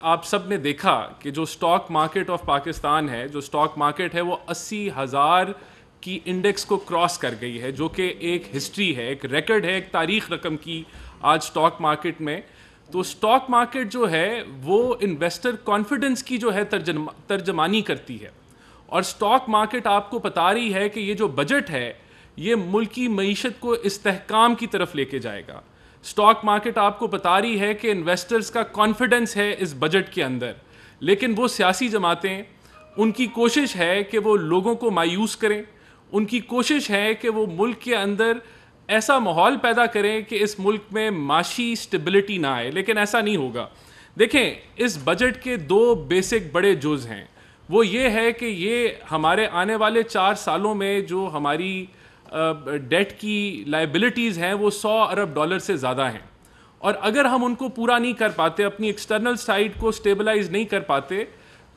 آپ سب نے دیکھا کہ جو سٹاک مارکیٹ آف پاکستان ہے، جو سٹاک مارکیٹ ہے وہ 80,000 کی انڈیکس کو کراس کر گئی ہے، جو کہ ایک ہسٹری ہے، ایک ریکرڈ ہے، ایک تاریخ رقم کی آج سٹاک مارکیٹ میں. تو سٹاک مارکیٹ جو ہے وہ انویسٹر کانفیڈنس کی جو ہے ترجمانی کرتی ہے، اور سٹاک مارکیٹ آپ کو بتا رہی ہے کہ یہ جو بجٹ ہے یہ ملکی معیشت کو استحکام کی طرف لے کے جائے گا. سٹاک مارکیٹ آپ کو بتا رہی ہے کہ انویسٹرز کا کانفیڈنس ہے اس بجٹ کے اندر، لیکن وہ سیاسی جماعتیں، ان کی کوشش ہے کہ وہ لوگوں کو مایوس کریں، ان کی کوشش ہے کہ وہ ملک کے اندر ایسا ماحول پیدا کریں کہ اس ملک میں معاشی سٹیبلٹی نہ آئے، لیکن ایسا نہیں ہوگا. دیکھیں، اس بجٹ کے دو بیسک بڑے جز ہیں. وہ یہ ہے کہ یہ ہمارے آنے والے 4 سالوں میں جو ہماری ڈیٹ کی لائبلٹیز ہیں وہ $100 ارب سے زیادہ ہیں، اور اگر ہم ان کو پورا نہیں کر پاتے، اپنی ایکسٹرنل سائڈ کو سٹیبلائز نہیں کر پاتے،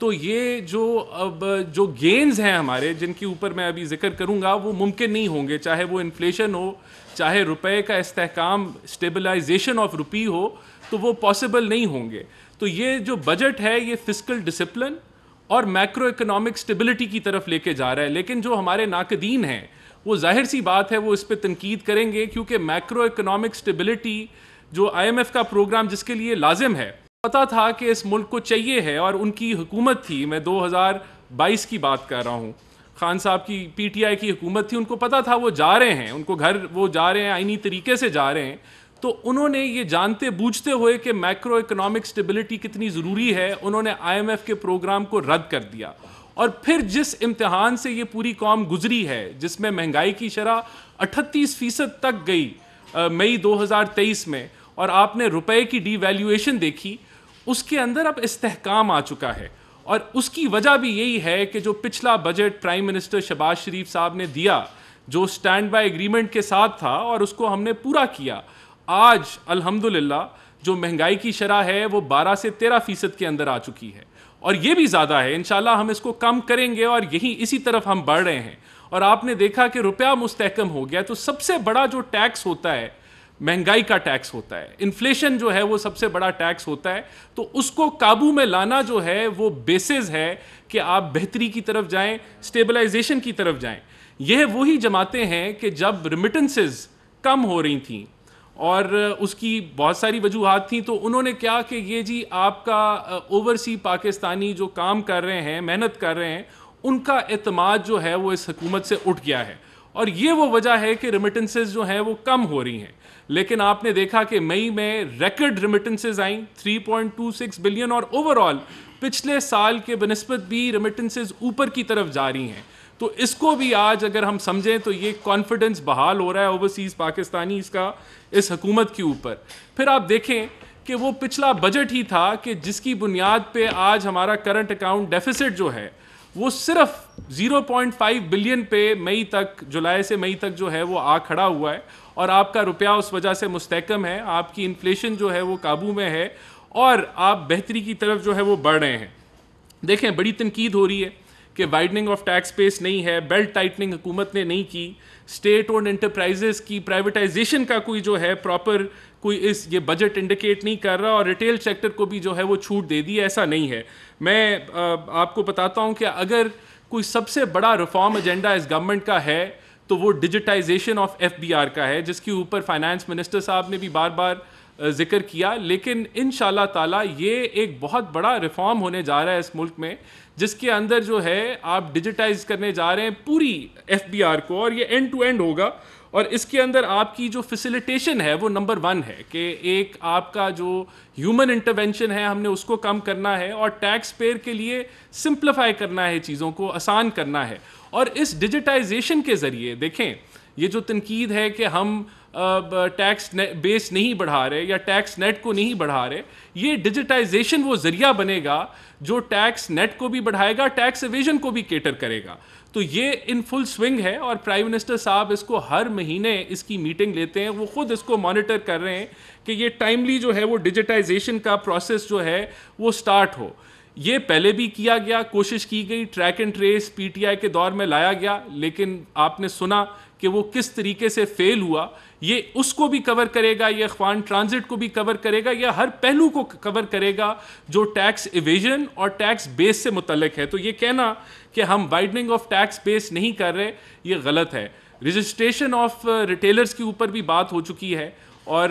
تو یہ جو گینز ہیں ہمارے، جن کے اوپر میں ابھی ذکر کروں گا، وہ ممکن نہیں ہوں گے. چاہے وہ انفلیشن ہو، چاہے روپے کا استحکام، سٹیبلائزیشن آف روپی ہو، تو وہ پاسبل نہیں ہوں گے. تو یہ جو بجٹ ہے یہ فسکل ڈسپلن اور میکرو اکنامک سٹیبلٹی کی طرف لے کے جا رہا ہے. لیکن جو ہمارے ناقدین ہیں وہ ظاہر سی بات ہے وہ اس پہ تنقید کریں گے، کیونکہ میکرو اکنامک سٹیبلٹی جو IMF کا پروگرام جس کے لیے لازم ہے، پتا تھا کہ اس ملک کو چاہیے ہے، اور ان کی حکومت تھی. میں 2022 کی بات کر رہا ہوں، خان صاحب کی PTI کی حکومت تھی. ان کو پتا تھا وہ جا رہے ہیں، ان کو گھر وہ جا رہے ہیں، آئینی طریقے سے جا رہے ہیں. تو انہوں نے یہ جانتے بوجھتے ہوئے کہ میکرو اکنامک سٹیبلٹی کتنی ضروری ہے، انہوں نے IMF کے پروگرام کو رد کر دیا. اور پھر جس امتحان سے یہ پوری قوم گزری ہے، جس میں مہنگائی کی شرح 38% تک گئی مئی 2023 میں، اور آپ نے روپے کی ڈی ویلیویشن دیکھی، اس کے اندر اب استحکام آ چکا ہے. اور اس کی وجہ بھی یہی ہے کہ جو پچھلا بجٹ پرائم منسٹر شہباز شریف صاحب نے دیا، جو سٹینڈ بائی ایگریمنٹ کے ساتھ تھا، اور اس کو ہم نے پورا کیا. آج الحمدللہ جو مہنگائی کی شرح ہے وہ 12 سے 13% کے اندر آ چکی ہے، اور یہ بھی زیادہ ہے. انشاءاللہ ہم اس کو کم کریں گے، اور اسی طرف ہم بڑھ رہے ہیں. اور آپ نے دیکھا کہ روپیہ مستحکم ہو گیا. تو سب سے بڑا جو ٹیکس ہوتا ہے مہنگائی کا ٹیکس ہوتا ہے، انفلیشن جو ہے وہ سب سے بڑا ٹیکس ہوتا ہے. تو اس کو قابو میں لانا جو ہے وہ بیسز ہے کہ آپ بہتری کی طرف جائیں، سٹیبلائزیشن کی طرف جائیں. یہ وہی جماعتیں ہیں کہ جب ریمیٹنسز کم ہو رہی تھیں، اور اس کی بہت ساری وجوہات تھیں، تو انہوں نے کیا کہ یہ جی آپ کا اوورسی پاکستانی جو کام کر رہے ہیں، محنت کر رہے ہیں، ان کا اعتماد جو ہے وہ اس حکومت سے اٹھ گیا ہے. اور یہ وہ وجہ ہے کہ ریمیٹنسز جو ہیں وہ کم ہو رہی ہیں. لیکن آپ نے دیکھا کہ مئی میں ریکرڈ ریمیٹنسز آئیں 3.26 بلین، اور اوورآل پچھلے سال کے بنسبت بھی ریمیٹنسز اوپر کی طرف جاری ہیں. تو اس کو بھی آج اگر ہم سمجھیں تو یہ کانفیڈنس بحال ہو رہا ہے اوورسیز پاکستانی اس حکومت کے اوپر. پھر آپ دیکھیں کہ وہ پچھلا بجٹ ہی تھا کہ جس کی بنیاد پہ آج ہمارا کرنٹ اکاؤنٹ ڈیفیسٹ جو ہے وہ صرف 0.5 بلین پہ جولائی سے مئی تک جو ہے وہ آ کھڑا ہوا ہے. اور آپ کا روپیہ اس وجہ سے مستحکم ہے، آپ کی انفلیشن جو ہے وہ قابو میں ہے، اور آپ بہتری کی طرف جو ہے وہ بڑھ رہے ہیں. دیکھیں، بڑی تنقید ہو رہی ہے کہ وائڈننگ آف ٹیکس بیس نہیں ہے، بیلٹ ٹائٹننگ حکومت نے نہیں کی، اسٹیٹ اونڈ انٹرپرائزز کی پرائیویٹائزیشن کا کوئی جو ہے پراپر یہ بجٹ انڈیکیٹ نہیں کر رہا، اور ریٹیل سیکٹر کو بھی جو ہے وہ چھوٹ دے دی. ایسا نہیں ہے. میں آپ کو بتاتا ہوں کہ اگر کوئی سب سے بڑا ریفارم ایجنڈا اس گورنمنٹ کا ہے تو وہ ڈیجیٹائزیشن آف FBR کا ہے، جس کے اوپر فائنانس منسٹر صاحب نے بھی بار بار ذکر کیا. لیکن انشاءاللہ تعالی یہ ایک بہت بڑا ریفارم ہونے جا رہا ہے اس ملک میں، جس کے اندر جو ہے آپ ڈیجیٹائز کرنے جا رہے ہیں پوری FBR کو، اور یہ اینڈ ٹو اینڈ ہوگا. اور اس کے اندر آپ کی جو فیسیلیٹیشن ہے وہ نمبر 1 ہے کہ ایک آپ کا جو ہیومن انٹرونشن ہے ہم نے اس کو کم کرنا ہے، اور ٹیکس پیئر کے لیے سمپلیفائی کرنا ہے، چیزوں کو آسان کرنا ہے. اور اس ڈیجیٹائزیشن کے ذریعے دیکھیں، یہ جو تنقید ہے کہ ہم ٹیکس بیس نہیں بڑھا رہے یا ٹیکس نیٹ کو نہیں بڑھا رہے، یہ ڈیجیٹائزیشن وہ ذریعہ بنے گا جو ٹیکس نیٹ کو بھی بڑھائے گا، ٹیکس ایویژن کو بھی کیٹر کرے گا. تو یہ ان فل سوئنگ ہے، اور پرائم منسٹر صاحب اس کو ہر مہینے اس کی میٹنگ لیتے ہیں. وہ خود اس کو مانیٹر کر رہے ہیں کہ یہ ٹائملی جو ہے وہ ڈیجیٹائزیشن کا پروسیس جو ہے وہ سٹارٹ ہو. یہ پہلے بھی کیا گیا، کوشش کی گئی، ٹریک اینڈ ٹریس PTI کے دور میں لایا گیا، لیکن آپ نے سنا کہ وہ کس طریقے سے فیل ہوا. یہ اس کو بھی کور کرے گا, یہ اخوان ٹرانزٹ کو بھی کور کرے گا, یہ ہر پہلو کو کور کرے گا جو ٹیکس ایویژن اور ٹیکس بیس سے متعلق ہے. تو یہ کہنا کہ ہم وائڈننگ آف ٹیکس بیس نہیں کر رہے, یہ غلط ہے. رجسٹریشن آف ریٹیلرز کے اوپر بھی بات ہو چکی ہے, اور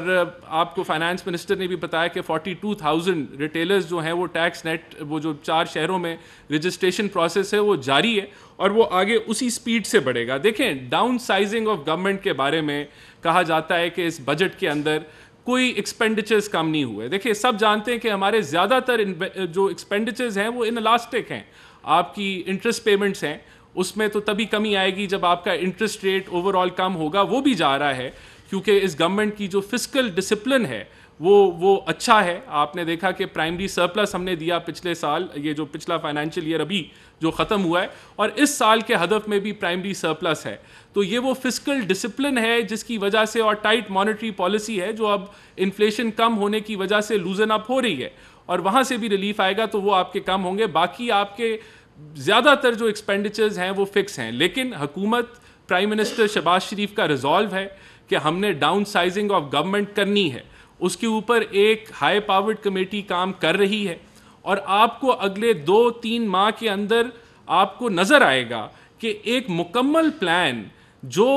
آپ کو فائنانس منسٹر نے بھی بتایا کہ 42,000 ریٹیلرز جو ہیں وہ ٹیکس نیٹ, وہ جو 4 شہروں میں رجسٹریشن پروسیس ہے وہ جاری ہے, اور وہ آگے اسی سپیڈ سے بڑھے گا. دیکھیں, ڈاؤن سائزنگ آف گورنمنٹ کے بارے میں کہا جاتا ہے کہ اس بجٹ کے اندر کوئی ایکسپینڈیچرز کم نہیں ہوئے. دیکھیں, سب جانتے ہیں کہ ہمارے زیادہ تر جو ایکسپینڈیچرز ہیں وہ انلاسٹک ہیں. آپ کی انٹرسٹ پیمنٹس ہیں, اس میں تو تبھی کمی آئے گی جب آپ کا انٹرسٹ ریٹ اوور آل کم ہوگا, وہ بھی جا رہا ہے کیونکہ اس گورنمنٹ کی جو فسکل ڈسپلن ہے وہ اچھا ہے. آپ نے دیکھا کہ پرائمری سرپلس ہم نے دیا پچھلے سال, یہ جو پچھلا فائنینشیل ایئر ابھی جو ختم ہوا ہے, اور اس سال کے ہدف میں بھی پرائمری سرپلس ہے. تو یہ وہ فسکل ڈسپلن ہے جس کی وجہ سے, اور ٹائٹ مانیٹری پالیسی ہے جو اب انفلیشن کم ہونے کی وجہ سے لوزن اپ ہو رہی ہے, اور وہاں سے بھی ریلیف آئے گا تو وہ آپ کے کم ہوں گے. باقی آپ کے زیادہ تر جو ایکسپینڈیچرز ہیں وہ فکس ہیں, لیکن حکومت, پرائم منسٹر شہباز شریف کا ریزالو ہے کہ ہم نے ڈاؤن سائزنگ آف گورنمنٹ کرنی ہے. اس کے اوپر ایک ہائی پاورڈ کمیٹی کام کر رہی ہے, اور آپ کو اگلے 2-3 ماہ کے اندر آپ کو نظر آئے گا کہ ایک مکمل پلان جو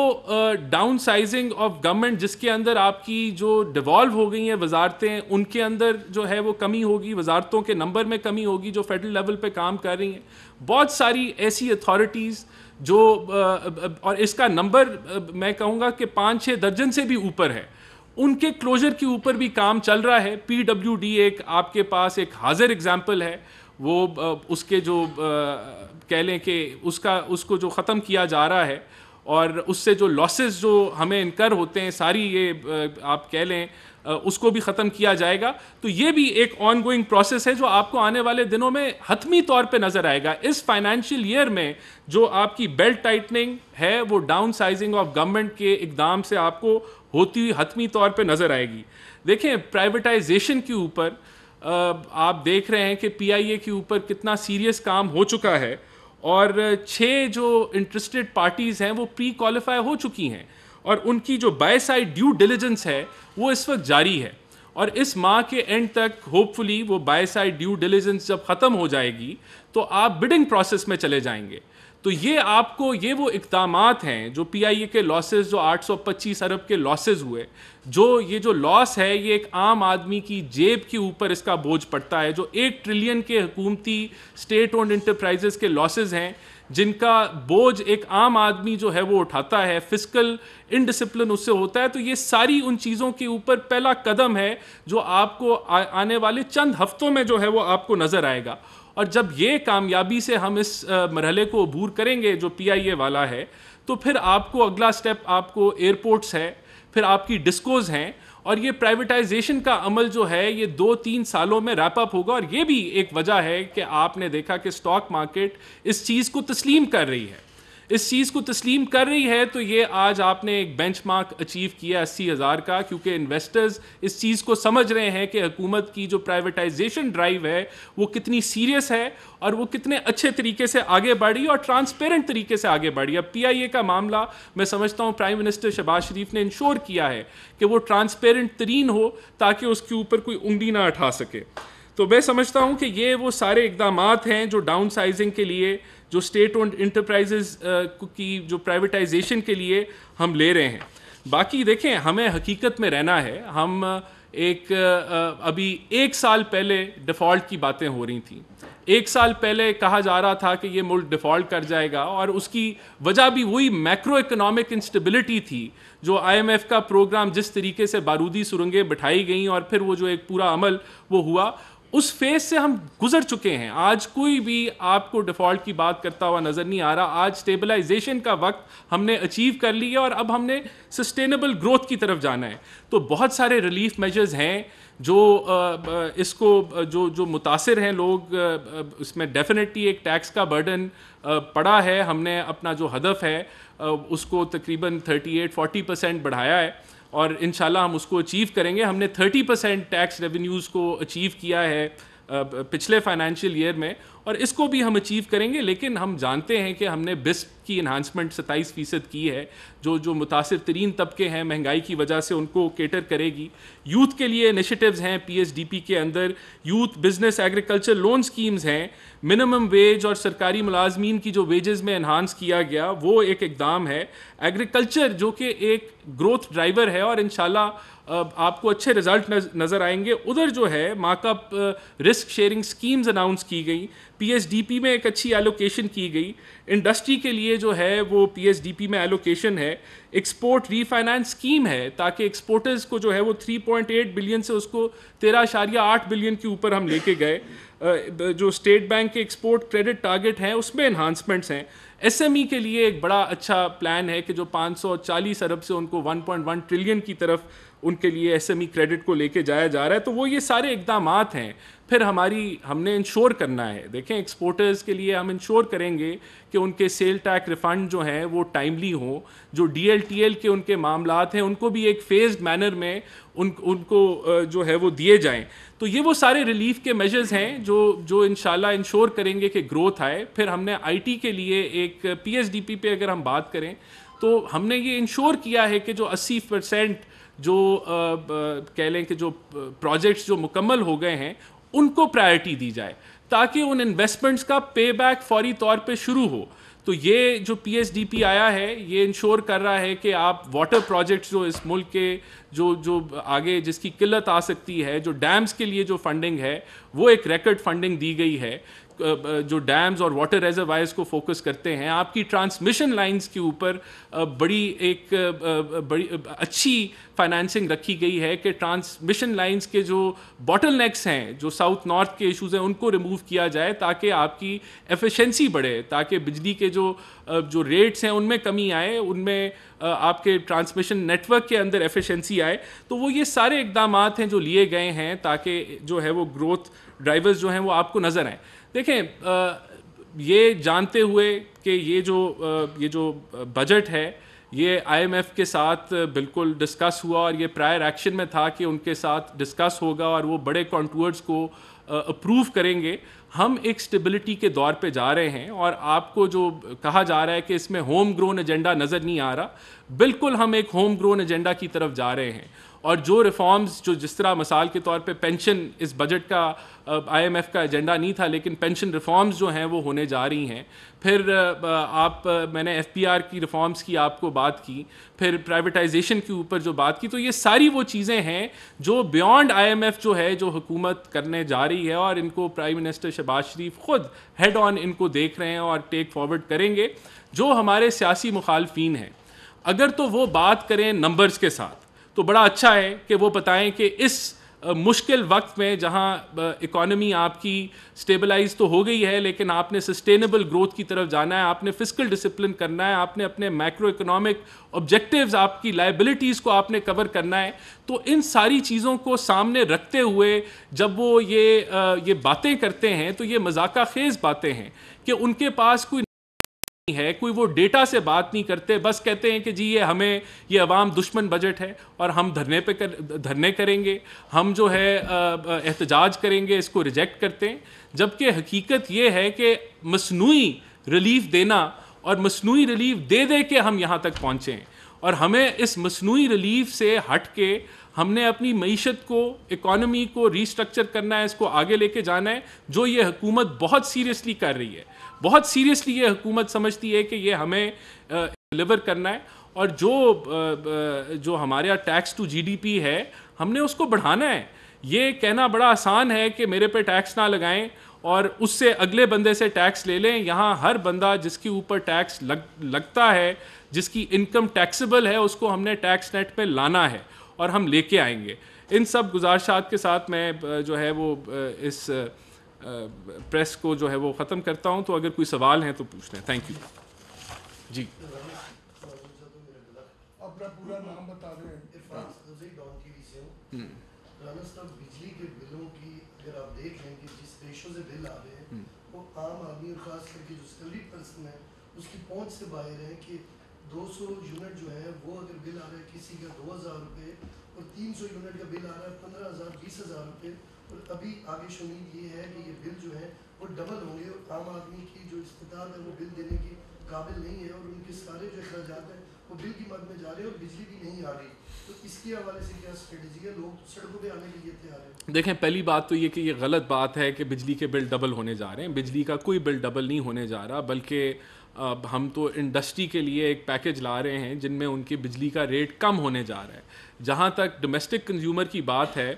ڈاؤن سائزنگ آف گورنمنٹ, جس کے اندر آپ کی جو ڈیوالو ہو گئی ہیں وزارتیں, ان کے اندر جو ہے وہ کمی ہوگی, وزارتوں کے نمبر میں کمی ہوگی جو فیڈرل لیول پہ کام کر رہی ہیں. بہت ساری ایسی اتھارٹیز جو, اور اس کا نمبر میں کہوں گا کہ 5-6 درجن سے بھی اوپر ہے, ان کے کلوجر کے اوپر بھی کام چل رہا ہے. پی ڈبلیو ڈی ایک آپ کے پاس ایک حاضر ایگزامپل ہے, وہ اس کے جو کہہ لیں کہ اس کو جو ختم کیا جا رہا ہے, اور اس سے جو لاسز جو ہمیں انکر ہوتے ہیں ساری, یہ آپ کہہ لیں اس کو بھی ختم کیا جائے گا. تو یہ بھی ایک آن گوئنگ پروسیس ہے جو آپ کو آنے والے دنوں میں حتمی طور پہ نظر آئے گا. اس فائنینشیل ایئر میں جو آپ کی بیلٹ ٹائٹننگ ہے وہ ڈاؤن سائزنگ آف گورنمنٹ کے اقدام سے آپ کو ہوتی ہوئی حتمی طور پہ نظر آئے گی. دیکھیں, پرائیویٹائزیشن کے اوپر آپ دیکھ رہے ہیں کہ پی آئی اے کے اوپر کتنا سیریس کام ہو چکا ہے, اور 6 جو انٹرسٹڈ پارٹیز ہیں وہ پری کوالیفائی ہو چکی ہیں, اور ان کی جو بائی سائڈ ڈیو ڈیلیجنس ہے وہ اس وقت جاری ہے, اور اس ماہ کے اینڈ تک ہوپ فلی وہ بائی سائڈ ڈیو ڈیلیجنس جب ختم ہو جائے گی تو آپ بڈنگ پروسیس میں چلے جائیں گے. تو یہ آپ کو, یہ وہ اقدامات ہیں جو پی آئی اے کے لاسز, جو 825 ارب کے لاسز ہوئے, جو یہ جو لاس ہے یہ ایک عام آدمی کی جیب کے اوپر اس کا بوجھ پڑتا ہے. جو 1 ٹریلین کے حکومتی اسٹیٹ اونڈ انٹرپرائزز کے لاسز ہیں جن کا بوجھ ایک عام آدمی جو ہے وہ اٹھاتا ہے, فسکل انڈسپلن اس سے ہوتا ہے. تو یہ ساری ان چیزوں کے اوپر پہلا قدم ہے جو آپ کو آنے والے چند ہفتوں میں جو ہے وہ آپ کو نظر آئے گا. اور جب یہ کامیابی سے ہم اس مرحلے کو عبور کریں گے جو پی آئی اے والا ہے, تو پھر آپ کو اگلا سٹیپ, آپ کو ایئرپورٹس ہے, پھر آپ کی ڈسکوز ہیں, اور یہ پرائیویٹائزیشن کا عمل جو ہے یہ 2-3 سالوں میں ریپ اپ ہوگا. اور یہ بھی ایک وجہ ہے کہ آپ نے دیکھا کہ اسٹاک مارکیٹ اس چیز کو تسلیم کر رہی ہے, تو یہ آج آپ نے ایک بینچ مارک اچیو کیا 80,000 کا, کیونکہ انویسٹرز اس چیز کو سمجھ رہے ہیں کہ حکومت کی جو پرائیویٹائزیشن ڈرائیو ہے وہ کتنی سیریس ہے, اور وہ کتنے اچھے طریقے سے آگے بڑھی اور ٹرانسپیرنٹ طریقے سے آگے بڑھی. اب پی آئی اے کا معاملہ میں سمجھتا ہوں پرائم منسٹر شہباز شریف نے انشور کیا ہے کہ وہ ٹرانسپیرنٹ ترین ہو تاکہ اس کے اوپر کوئی انگلی نہ اٹھا سکے. تو میں سمجھتا ہوں کہ یہ وہ سارے اقدامات ہیں جو ڈاؤن سائزنگ کے لیے, جو اسٹیٹ اونڈ انٹرپرائزز کی جو پرائیویٹائزیشن کے لیے ہم لے رہے ہیں. باقی دیکھیں, ہمیں حقیقت میں رہنا ہے. ہم ابھی 1 سال پہلے ڈیفالٹ کی باتیں ہو رہی تھیں, 1 سال پہلے کہا جا رہا تھا کہ یہ ملک ڈیفالٹ کر جائے گا, اور اس کی وجہ بھی وہی میکرو اکنامک انسٹیبلٹی تھی. جو آئی ایم ایف کا پروگرام جس طریقے سے بارودی سرنگیں بٹھائی گئیں اور پھر وہ جو ایک پورا عمل وہ ہوا, اس فیز سے ہم گزر چکے ہیں. آج کوئی بھی آپ کو ڈیفالٹ کی بات کرتا ہوا نظر نہیں آ رہا. آج اسٹیبلائزیشن کا وقت ہم نے اچیو کر لی ہے, اور اب ہم نے سسٹینیبل گروتھ کی طرف جانا ہے. تو بہت سارے ریلیف میجرز ہیں جو اس کو جو متاثر ہیں لوگ, اس میں ڈیفینیٹلی ایک ٹیکس کا برڈن پڑا ہے. ہم نے اپنا جو ہدف ہے اس کو تقریباً 38-40% بڑھایا ہے, اور انشاءاللہ ہم اس کو اچیو کریں گے. ہم نے 30% ٹیکس ریونیوز کو اچیو کیا ہے پچھلے فائنینشیل ایئر میں, اور اس کو بھی ہم اچیو کریں گے. لیکن ہم جانتے ہیں کہ ہم نے بسپ کی انہانسمنٹ 27% کی ہے, جو متاثر ترین طبقے ہیں مہنگائی کی وجہ سے ان کو کیٹر کرے گی. یوتھ کے لیے انیشیٹیوز ہیں پی ایس ڈی پی کے اندر, youth business agriculture loan schemes ہیں, منیمم ویج اور سرکاری ملازمین کی جو ویجز میں انہانس کیا گیا وہ ایک اقدام ہے. ایگریکلچر جو کہ ایک گروتھ ڈرائیور ہے اور انشاءاللہ آپ کو اچھے رزلٹ نظر آئیں گے. ادھر جو ہے mark up risk sharing schemes announce کی گئی, پی ایس ڈی پی میں ایک اچھی ایلوکیشن کی گئی. انڈسٹری کے لیے جو ہے وہ پی ایس ڈی پی میں ایلوکیشن ہے. ایکسپورٹ ری فائنانس اسکیم ہے تاکہ ایکسپورٹرز کو جو ہے وہ 3.8 بلین سے اس کو 13.8 بلین کے اوپر ہم لے کے گئے. جو اسٹیٹ بینک کے ایکسپورٹ کریڈٹ ٹارگٹ ہیں اس میں انہانسمنٹس ہیں. ایس ایم ای کے لیے ایک بڑا اچھا پلان ہے کہ جو 540 ارب سے ان کو 1.1 ٹریلین کی طرف ان کے لیے ایس ایم ای کریڈٹ کو لے کے جایا جا رہا ہے. تو وہ یہ سارے اقدامات ہیں. پھر ہم نے انشور کرنا ہے. دیکھیں ایکسپورٹرز کے لیے ہم انشور کریں گے کہ ان کے سیل ٹیکس ریفنڈ جو ہیں وہ ٹائملی ہوں. جو ڈی ایل ٹی ایل کے ان کے معاملات ہیں ان کو بھی ایک فیزڈ مینر میں ان کو جو ہے وہ دیے جائیں. تو یہ وہ سارے ریلیف کے میجرز ہیں جو انشاءاللہ انشور کریں گے کہ گروتھ آئے. پھر ہم نے آئی ٹی کے لیے ایک پی ایس ڈی پی پہ اگر ہم بات کریں تو ہم نے یہ انشور کیا ہے کہ جو 80% جو کہہ لیں کہ جو پروجیکٹس جو مکمل ہو گئے ہیں ان کو پرائرٹی دی جائے تاکہ ان انویسٹمنٹس کا پے بیک فوری طور پہ شروع ہو. تو یہ جو پی ایس ڈی پی آیا ہے یہ انشور کر رہا ہے کہ آپ واٹر پروجیکٹس جو اس ملک کے جو آگے جس کی قلت آ سکتی ہے, جو ڈیمز کے لیے جو فنڈنگ ہے وہ ایک ریکارڈ فنڈنگ دی گئی ہے. جو ڈیمز اور واٹر ریزروائرز کو فوکس کرتے ہیں. آپ کی ٹرانسمیشن لائنز کے اوپر بڑی اچھی فائنانسنگ رکھی گئی ہے کہ ٹرانسمیشن لائنز کے جو باٹل نیکس ہیں, جو ساؤتھ نارتھ کے ایشوز ہیں, ان کو ریموو کیا جائے تاکہ آپ کی ایفیشنسی بڑھے, تاکہ بجلی کے جو ریٹس ہیں ان میں کمی آئے, ان میں آپ کے ٹرانسمیشن نیٹ ورک کے اندر ایفیشنسی آئے. تو وہ یہ سارے اقدامات ہیں جو لیے گئے ہیں تاکہ جو ہے وہ گروتھ ڈرائیورز جو ہیں وہ آپ کو نظر آئیں. دیکھیں یہ جانتے ہوئے کہ یہ جو بجٹ ہے یہ آئی ایم ایف کے ساتھ بالکل ڈسکس ہوا اور یہ پرائر ایکشن میں تھا کہ ان کے ساتھ ڈسکس ہوگا اور وہ بڑے کانٹورز کو اپروو کریں گے. ہم ایک سٹیبلٹی کے دور پہ جا رہے ہیں اور آپ کو جو کہا جا رہا ہے کہ اس میں ہوم گرون ایجنڈا نظر نہیں آ رہا, بالکل ہم ایک ہوم گرون ایجنڈا کی طرف جا رہے ہیں. اور جو ریفارمز جو جس طرح مثال کے طور پہ پینشن اس بجٹ کا آئی ایم ایف کا ایجنڈا نہیں تھا لیکن پینشن ریفارمز جو ہیں وہ ہونے جا رہی ہیں. پھر میں نے ایف پی آر کی ریفارمز کی آپ کو بات کی, پھر پرائیویٹائزیشن کے اوپر جو بات کی. تو یہ ساری وہ چیزیں ہیں جو بیونڈ آئی ایم ایف جو ہے جو حکومت کرنے جا رہی ہے اور ان کو پرائم منسٹر شہباز شریف خود ہیڈ آن ان کو دیکھ رہے ہیں اور ٹیک فارورڈ کریں گے. جو ہمارے سیاسی مخالفین ہیں اگر تو وہ بات کریں نمبرز کے ساتھ تو بڑا اچھا ہے کہ وہ بتائیں کہ اس مشکل وقت میں جہاں اکانومی آپ کی سٹیبلائز تو ہو گئی ہے لیکن آپ نے سسٹینیبل گروتھ کی طرف جانا ہے, آپ نے فسکل ڈسپلن کرنا ہے, آپ نے اپنے میکرو اکنامک آبجیکٹیوز, آپ کی لائبلٹیز کو آپ نے کور کرنا ہے. تو ان ساری چیزوں کو سامنے رکھتے ہوئے جب وہ یہ باتیں کرتے ہیں تو یہ مذاقہ خیز باتیں ہیں کہ ان کے پاس کوئی وہ ڈیٹا سے بات نہیں کرتے, بس کہتے ہیں کہ جی یہ عوام دشمن بجٹ ہے اور ہم دھرنے کریں گے, ہم جو ہے احتجاج کریں گے, اس کو ریجیکٹ کرتے ہیں. جبکہ حقیقت یہ ہے کہ مصنوعی ریلیف دینا اور مصنوعی ریلیف دے کے ہم یہاں تک پہنچے ہیں اور ہمیں اس مصنوعی ریلیف سے ہٹ کے ہم نے اپنی معیشت کو, اکانومی کو ریسٹرکچر کرنا ہے, اس کو آگے لے کے جانا ہے, جو یہ حکومت بہت سیریسلی کر رہی ہے. بہت سیریسلی یہ حکومت سمجھتی ہے کہ یہ ہمیں ڈلیور کرنا ہے. اور جو ہمارے یہاں tax to G D P ہے ہم نے اس کو بڑھانا ہے. یہ کہنا بڑا آسان ہے کہ میرے پہ ٹیکس نہ لگائیں اور اس سے اگلے بندے سے ٹیکس لے لیں. یہاں ہر بندہ جس کے اوپر ٹیکس لگتا ہے, جس کی انکم ٹیکسیبل ہے, اس کو ہم نے ٹیکس نیٹ پہ لانا ہے اور ہم لے کے آئیں گے. ان سب گزارشات کے ساتھ میں جو ہے وہ اس پریس کو جو ہے وہ ختم کرتا ہوں. تو اگر کوئی سوال ہیں تو پوچھ لیں. Thank you. جی اپنا پورا نام بتا دیں. رانا صاحب, بجلی کے بلوں کی اگر آپ دیکھ لیں کہ جس ریشو سے بل آ رہے ہیں وہ عام آدمی اور خاص کر کے جو سیلری پرسن ہے اس کی پہنچ سے باہر ہے کہ 200 یونٹ جو ہے وہ اگر بل آ رہا ہے کسی کا 2000 روپے اور 300 یونٹ کا بل آ رہا ہے 15,000 20,000 روپے. اور ابھی آگے شمید یہ ہے کہ یہ بل جو ہے وہ ڈبل ہوں گے اور آدمی کی جو استطاعت ہے وہ بل دینے کی قابل نہیں ہے اور ان کے سارے جو اخراجات ہیں وہ بل کی مد میں جا رہے ہیں اور بجلی بھی نہیں آ رہی. تو اس کے حوالے سے کیا اسٹریٹجی ہے؟ لوگ سڑکوں پہ آنے کے لیے تیار ہیں. دیکھیں پہلی بات تو یہ کہ یہ غلط بات ہے کہ بجلی کے بل ڈبل ہونے جا رہے ہیں. بجلی کا کوئی بل ڈبل نہیں ہونے جا رہا, بلکہ ہم تو انڈسٹری کے لیے ایک پیکج لا رہے ہیں جن میں ان کی بجلی کا ریٹ کم ہونے جا رہا ہے. جہاں تک ڈومیسٹک کنزیومر کی بات ہے,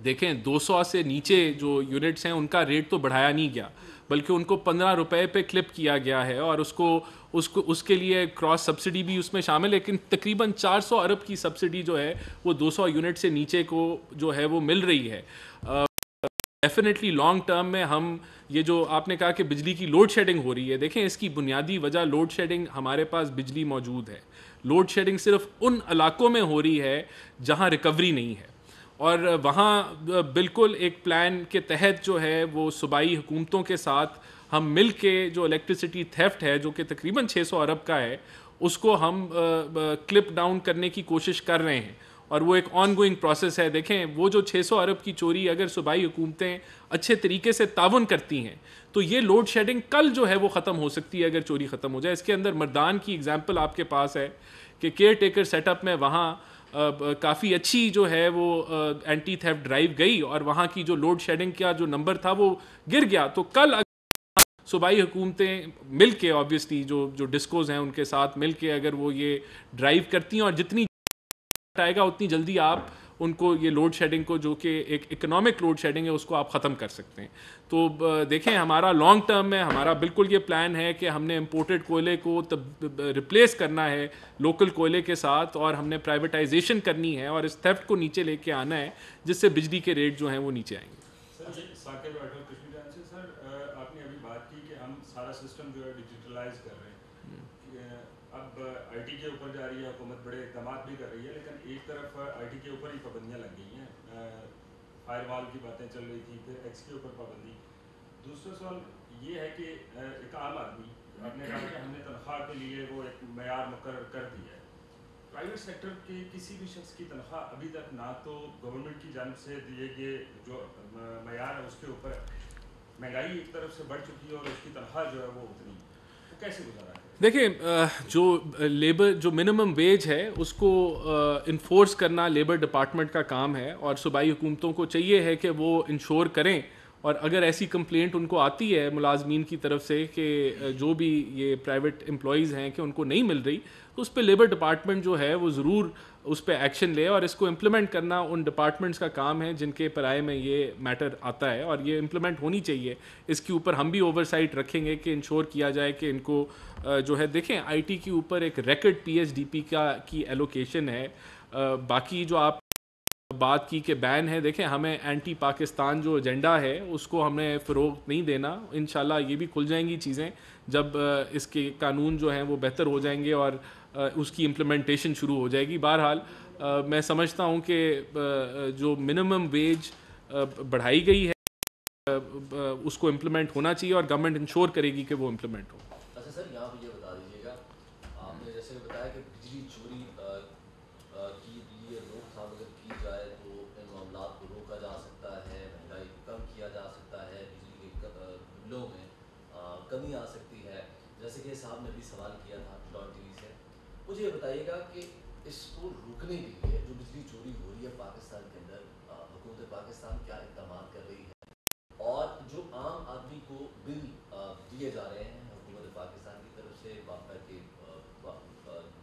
دیکھیں 200 سے نیچے جو یونٹس ہیں ان کا ریٹ تو بڑھایا نہیں گیا, بلکہ ان کو 15 روپے پہ کلپ کیا گیا ہے, اور اس کے لیے کراس سبسڈی بھی اس میں شامل ہے. لیکن تقریباً 400 ارب کی سبسڈی جو ہے وہ 200 یونٹ سے نیچے کو جو ہے وہ مل رہی ہے. ڈیفینیٹلی لانگ ٹرم میں ہم یہ جو آپ نے کہا کہ بجلی کی لوڈ شیڈنگ ہو رہی ہے, دیکھیں اس کی بنیادی وجہ لوڈ شیڈنگ, ہمارے پاس بجلی موجود ہے. لوڈ شیڈنگ صرف ان علاقوں میں ہو رہی ہے جہاں ریکوری نہیں ہے, اور وہاں بالکل ایک پلان کے تحت جو ہے وہ صوبائی حکومتوں کے ساتھ ہم مل کے جو الیکٹرسٹی تھیفٹ ہے جو کہ تقریباً 600 ارب کا ہے اس کو ہم کلپ ڈاؤن کرنے کی کوشش کر رہے ہیں, اور وہ ایک آن گوئنگ پروسیس ہے. دیکھیں وہ جو 600 ارب کی چوری اگر صوبائی حکومتیں اچھے طریقے سے تعاون کرتی ہیں تو یہ لوڈ شیڈنگ کل جو ہے وہ ختم ہو سکتی ہے اگر چوری ختم ہو جائے. اس کے اندر مردان کی اگزامپل آپ کے پاس ہے کہ کیئر ٹیکر سیٹ اپ میں وہاں کافی اچھی جو ہے وہ اینٹی تھیفٹ ڈرائیو گئی, اور وہاں کی جو لوڈ شیڈنگ کا جو نمبر تھا وہ گر گیا. تو کل صوبائی حکومتیں مل کے آبویسلی جو ڈسکوز ہیں ان کے ساتھ مل کے اگر وہ یہ ڈرائیو کرتی ہیں, اور جتنی آئے گا اتنی جلدی آپ ان کو یہ لوڈ شیڈنگ کو جو کہ ایک اکنامک لوڈ شیڈنگ ہے اس کو آپ ختم کر سکتے ہیں. تو دیکھیں ہمارا لانگ ٹرم میں ہمارا بالکل یہ پلان ہے کہ ہم نے امپورٹڈ کوئلے کو ریپلیس کرنا ہے لوکل کوئلے کے ساتھ, اور ہم نے پرائیویٹائزیشن کرنی ہے اور اس تھیفٹ کو نیچے لے کے آنا ہے جس سے بجلی کے ریٹ جو ہیں وہ نیچے آئیں گے. سر آپ نے ابھی بات کی کہ ہم سارا سسٹم جو ہے ڈیجیٹلائز کر رہے ہیں, اب آئی ٹی کے اوپر جا رہی ہے حکومت, بڑے اقدامات بھی کر رہی ہے, لیکن ایک طرف آئی ٹی کے اوپر ہی پابندیاں لگ گئی ہیں, فائر وال کی باتیں چل رہی تھی, پھر ایکس کے اوپر پابندی. دوسرا سوال یہ ہے کہ ایک عام آدمی, آپ نے کہا کہ ہم نے تنخواہ کے لیے وہ ایک معیار مقرر کر دیا ہے. پرائیویٹ سیکٹر کے کسی بھی شخص کی تنخواہ ابھی تک نہ تو گورنمنٹ کی جانب سے دیے گئے جو معیار ہے اس کے اوپر مہنگائی ایک طرف سے بڑھ چکی ہے اور اس کی تنخواہ جو ہے وہ اتنی, وہ کیسے گزارا ہے؟ دیکھیں جو لیبر جو منیمم ویج ہے اس کو انفورس کرنا لیبر ڈپارٹمنٹ کا کام ہے, اور صوبائی حکومتوں کو چاہیے ہے کہ وہ انشور کریں, اور اگر ایسی کمپلینٹ ان کو آتی ہے ملازمین کی طرف سے کہ جو بھی یہ پرائیویٹ امپلائیز ہیں کہ ان کو نہیں مل رہی, تو اس پہ لیبر ڈپارٹمنٹ جو ہے وہ ضرور اس پہ ایکشن لے, اور اس کو امپلیمنٹ کرنا ان ڈپارٹمنٹس کا کام ہے جن کے پرائے میں یہ میٹر آتا ہے, اور یہ امپلیمنٹ ہونی چاہیے. اس کے اوپر ہم بھی اوور سائٹ رکھیں گے کہ انشور کیا جائے کہ ان کو جو ہے, دیکھیں آئی ٹی کے اوپر ایک record P H D P کی ایلوکیشن ہے. باقی جو آپ بات کی کہ بین ہے, دیکھیں ہمیں اینٹی پاکستان جو ایجنڈا ہے اس کو ہمیں فروغ نہیں دینا. انشاءاللہ یہ بھی کھل جائیں گی چیزیں جب اس کے قانون جو ہیں وہ بہتر ہو جائیں گے اور اس کی امپلیمنٹیشن شروع ہو جائے گی. بہرحال میں سمجھتا ہوں کہ جو منیمم ویج بڑھائی گئی ہے اس کو امپلیمنٹ ہونا چاہیے, اور گورنمنٹ انشور کرے گی کہ وہ امپلیمنٹ ہو. اچھا سر, یہاں پہ یہ بتا دیجیے گا, آپ نے جیسے بتایا کہ بجلی چوری کی لیے روک تھام اگر کی جائے تو ان معاملات کو روکا جا سکتا ہے, مہنگائی کو کم کیا جا سکتا ہے, بجلی کے بلوں میں کمی آ سکتی ہے, جیسے کہ صاحب نے بھی سوال کیا تھا ڈاٹ ٹی وی سے. مجھے یہ بتائیے گا کہ اس کو روکنے کے لیے جو بجلی چوری ہو رہی ہے پاکستان کے اندر, حکومت پاکستان کیا اقدامات کر رہی ہے, اور جو عام آدمی کو بل دیے جا رہے ہیں حکومت پاکستان کی طرف سے, باقاعدہ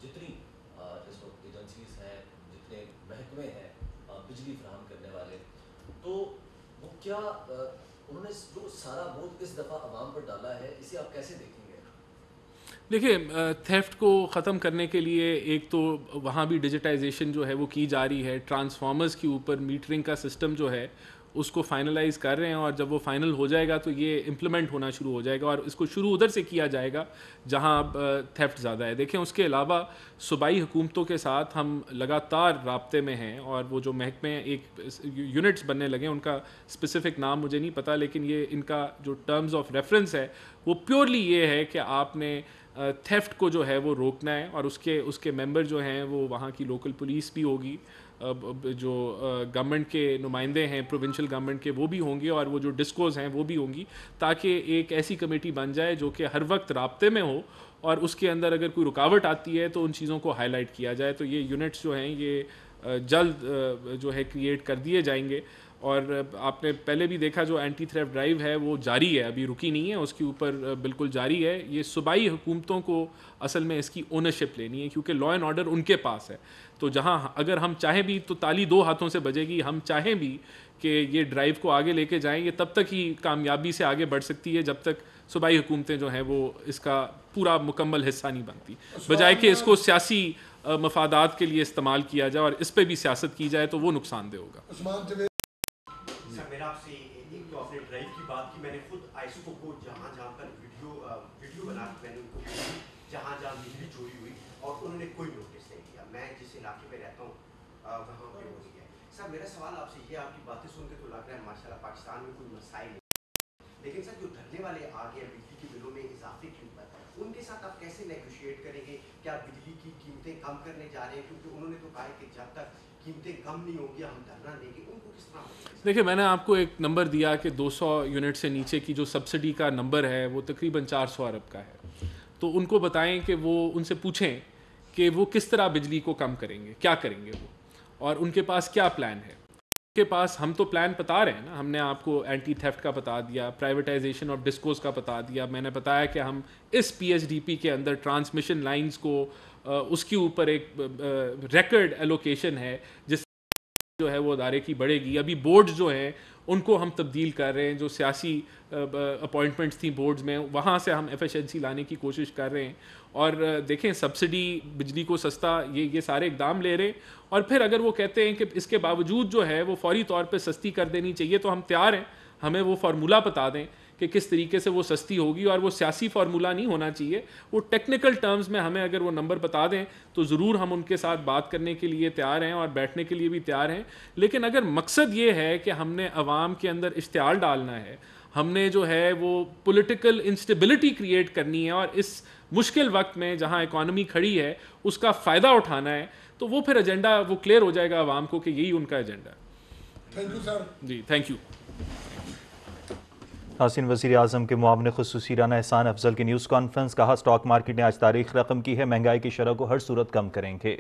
جتنی اس وقت ایجنسیز ہیں, جتنے محکمے ہیں بجلی فراہم کرنے والے, تو وہ کیا انہوں نے جو سارا بوجھ اس دفعہ عوام پر ڈالا ہے, اسے آپ کیسے دیکھیں گے؟ دیکھیے تھیفٹ کو ختم کرنے کے لیے ایک تو وہاں بھی ڈیجیٹائزیشن جو ہے وہ کی جا رہی ہے. ٹرانسفارمرز کے اوپر میٹرنگ کا سسٹم جو ہے اس کو فائنلائز کر رہے ہیں, اور جب وہ فائنل ہو جائے گا تو یہ امپلیمنٹ ہونا شروع ہو جائے گا, اور اس کو شروع ادھر سے کیا جائے گا جہاں تھیفٹ زیادہ ہے. دیکھیں اس کے علاوہ صوبائی حکومتوں کے ساتھ ہم لگاتار رابطے میں ہیں, اور وہ جو محکمے ایک یونٹس بننے لگے, ان کا اسپیسیفک نام مجھے نہیں پتہ, لیکن یہ ان کا جو ٹرمز آف ریفرنس ہے وہ پیورلی یہ ہے کہ آپ نے تھیفٹ کو جو ہے وہ روکنا ہے, اور اس کے ممبر جو ہیں وہ وہاں کی لوکل پولیس بھی ہوگی, جو گورنمنٹ کے نمائندے ہیں پروونشل گورنمنٹ کے وہ بھی ہوں گے، اور وہ جو ڈسکوز ہیں وہ بھی ہوں گی، تاکہ ایک ایسی کمیٹی بن جائے جو کہ ہر وقت رابطے میں ہو، اور اس کے اندر اگر کوئی رکاوٹ آتی ہے تو ان چیزوں کو ہائی لائٹ کیا جائے. تو یہ یونٹس جو ہیں یہ جلد جو ہے کریٹ کر دیے جائیں گے. اور آپ نے پہلے بھی دیکھا جو اینٹی تھریفٹ ڈرائیو ہے وہ جاری ہے، ابھی رکی نہیں ہے، اس کے اوپر بالکل جاری ہے. یہ صوبائی حکومتوں کو اصل میں اس کی اونرشپ لینی ہے، کیونکہ لا اینڈ آرڈر ان کے پاس ہے. تو جہاں اگر ہم چاہیں بھی تو تالی دو ہاتھوں سے بجے گی، ہم چاہیں بھی کہ یہ ڈرائیو کو آگے لے کے جائیں، یہ تب تک ہی کامیابی سے آگے بڑھ سکتی ہے جب تک صوبائی حکومتیں جو ہیں وہ اس کا پورا مکمل حصہ نہیں بنتی، بجائے کہ اس کو سیاسی مفادات کے لیے استعمال کیا جائے اور اس پہ بھی سیاست کی جائے تو وہ نقصان دہ ہوگا. سر میرا آپ سے ایک تو آپ نے ڈرائیو کی بات کی، میں نے خود آئیسو کو جہاں جہاں پر ویڈیو بنا کے میں نے ان کو جہاں جہاں بجلی چوری ہوئی اور انہوں نے کوئی نوٹس نہیں دیا. میں جس علاقے میں رہتا ہوں وہاں پہ ہو گیا. سر میرا سوال آپ سے یہ، آپ کی باتیں سن کے تو لگ رہا ہے ماشاء اللہ پاکستان میں کوئی مسائل نہیں، لیکن سر جو دھرنے والے آ گئے بجلی کے بلوں میں اضافے کے اوپر، ان کے ساتھ آپ کیسے نیگوشیٹ کریں گے؟ کیا بجلی کی قیمتیں کم کرنے جا رہے ہیں؟ کیونکہ انہوں نے تو کہا ہے کہ جب تک قیمتیں کم نہیں ہوں گی ہم دھرنا دیں گے. ان کو کس طرح؟ دیکھیں میں نے آپ کو ایک نمبر دیا کہ 200 یونٹ سے نیچے کی جو سبسڈی کا نمبر ہے وہ تقریباً 400 ارب کا ہے. تو ان کو بتائیں کہ وہ ان سے پوچھیں کہ وہ کس طرح بجلی کو کم کریں گے، کیا کریں گے وہ، اور ان کے پاس کیا پلان ہے. ان کے پاس ہم تو پلان بتا رہے ہیں نا، ہم نے آپ کو اینٹی تھیفٹ کا بتا دیا، پرائیویٹائزیشن آف ڈسکوز کا بتا دیا. میں نے بتایا کہ ہم اس پی ایچ ڈی پی کے اندر ٹرانسمیشن لائنز کو اس کے اوپر ایک ریکرڈ ایلوکیشن ہے جس جو ہے وہ ادارے کی بڑھے گی. ابھی بورڈز جو ہیں ان کو ہم تبدیل کر رہے ہیں، جو سیاسی اپوائنٹمنٹس تھیں بورڈز میں وہاں سے ہم ایفیشنسی لانے کی کوشش کر رہے ہیں. اور دیکھیں سبسڈی بجلی کو سستا یہ سارے اقدام لے رہے ہیں، اور پھر اگر وہ کہتے ہیں کہ اس کے باوجود جو ہے وہ فوری طور پہ سستی کر دینی چاہیے تو ہم تیار ہیں. ہمیں وہ فارمولہ بتا دیں کہ کس طریقے سے وہ سستی ہوگی، اور وہ سیاسی فارمولہ نہیں ہونا چاہیے، وہ ٹیکنیکل ٹرمز میں ہمیں اگر وہ نمبر بتا دیں تو ضرور ہم ان کے ساتھ بات کرنے کے لیے تیار ہیں اور بیٹھنے کے لیے بھی تیار ہیں. لیکن اگر مقصد یہ ہے کہ ہم نے عوام کے اندر اشتعال ڈالنا ہے، ہم نے جو ہے وہ پولیٹیکل انسٹیبلٹی کریٹ کرنی ہے اور اس مشکل وقت میں جہاں اکانومی کھڑی ہے اس کا فائدہ اٹھانا ہے، تو وہ پھر ایجنڈا وہ کلیئر ہو جائے گا عوام کو کہ یہی ان کا ایجنڈا ہے. Thank you sir. جی تھینک یو. ناظرین، وزیر اعظم کے معاون خصوصی رانا احسان افضل کی نیوز کانفرنس، کہا اسٹاک مارکیٹ نے آج تاریخ رقم کی ہے، مہنگائی کی شرح کو ہر صورت کم کریں گے.